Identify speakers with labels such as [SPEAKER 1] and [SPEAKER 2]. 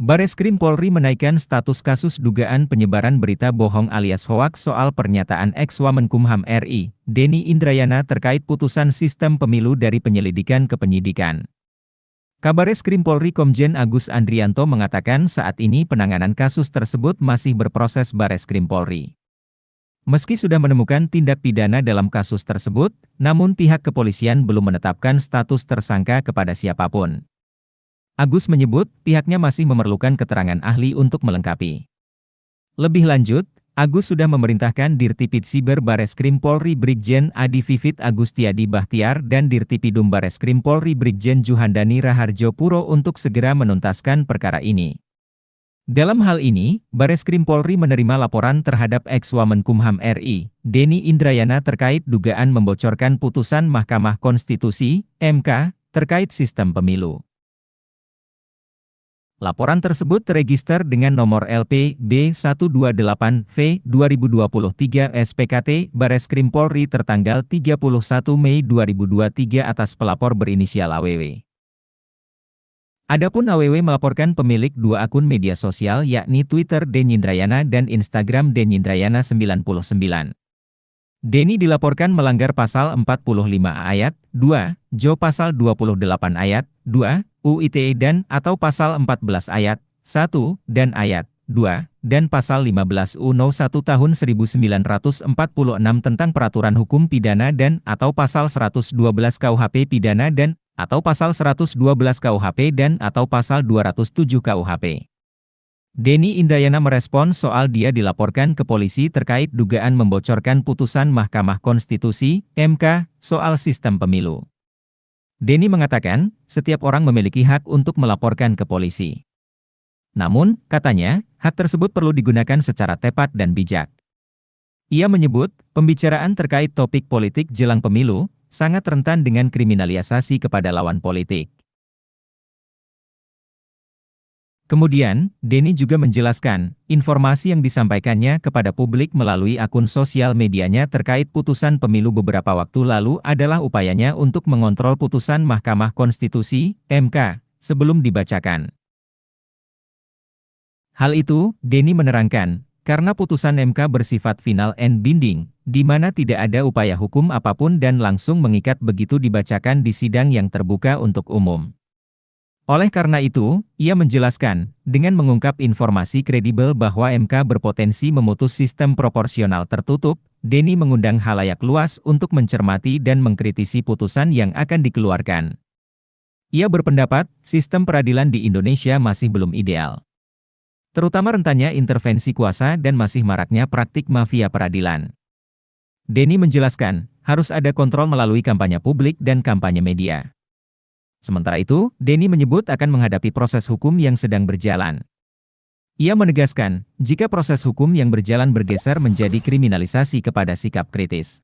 [SPEAKER 1] Bareskrim Polri menaikkan status kasus dugaan penyebaran berita bohong alias hoaks soal pernyataan ex-Wamenkumham RI, Denny Indrayana terkait putusan sistem pemilu dari penyelidikan ke penyidikan. Kabareskrim Polri Komjen Agus Andrianto mengatakan saat ini penanganan kasus tersebut masih berproses Bareskrim Polri. Meski sudah menemukan tindak pidana dalam kasus tersebut, namun pihak kepolisian belum menetapkan status tersangka kepada siapapun. Agus menyebut, pihaknya masih memerlukan keterangan ahli untuk melengkapi. Lebih lanjut, Agus sudah memerintahkan Dirtipid Siber Bareskrim Polri Brigjen Adi Vivit Agustiadi Bahtiar dan Dirtipidum Bareskrim Polri Brigjen Juhandani Raharjo Puro untuk segera menuntaskan perkara ini. Dalam hal ini, Bareskrim Polri menerima laporan terhadap ex-Wamenkumham RI, Denny Indrayana terkait dugaan membocorkan putusan Mahkamah Konstitusi, MK, terkait sistem pemilu. Laporan tersebut terregister dengan nomor LP B128V 2023 SPKT Bareskrim Polri tertanggal 31 Mei 2023 atas pelapor berinisial AWW. Adapun AWW melaporkan pemilik dua akun media sosial yakni Twitter Denny Indrayana dan Instagram Denny Indrayana 99. Denny dilaporkan melanggar pasal 45 ayat 2, Jo pasal 28 ayat 2, UITE dan atau pasal 14 ayat 1 dan ayat 2 dan pasal 15 UNO 1 tahun 1946 tentang peraturan hukum pidana dan atau pasal 112 KUHP pidana dan atau pasal 112 KUHP dan atau pasal 207 KUHP. Denny Indrayana merespons soal dia dilaporkan ke polisi terkait dugaan membocorkan putusan Mahkamah Konstitusi, MK, soal sistem pemilu. Denny mengatakan, setiap orang memiliki hak untuk melaporkan ke polisi. Namun, katanya, hak tersebut perlu digunakan secara tepat dan bijak. Ia menyebut, pembicaraan terkait topik politik jelang pemilu, sangat rentan dengan kriminalisasi kepada lawan politik. Kemudian, Denny juga menjelaskan, informasi yang disampaikannya kepada publik melalui akun sosial medianya terkait putusan pemilu beberapa waktu lalu adalah upayanya untuk mengontrol putusan Mahkamah Konstitusi, MK, sebelum dibacakan. Hal itu, Denny menerangkan, karena putusan MK bersifat final and binding, di mana tidak ada upaya hukum apapun dan langsung mengikat begitu dibacakan di sidang yang terbuka untuk umum. Oleh karena itu, ia menjelaskan, dengan mengungkap informasi kredibel bahwa MK berpotensi memutus sistem proporsional tertutup, Denny mengundang khalayak luas untuk mencermati dan mengkritisi putusan yang akan dikeluarkan. Ia berpendapat, sistem peradilan di Indonesia masih belum ideal. Terutama rentannya intervensi kuasa dan masih maraknya praktik mafia peradilan. Denny menjelaskan, harus ada kontrol melalui kampanye publik dan kampanye media. Sementara itu, Denny menyebut akan menghadapi proses hukum yang sedang berjalan. Ia menegaskan, jika proses hukum yang berjalan bergeser menjadi kriminalisasi kepada sikap kritis.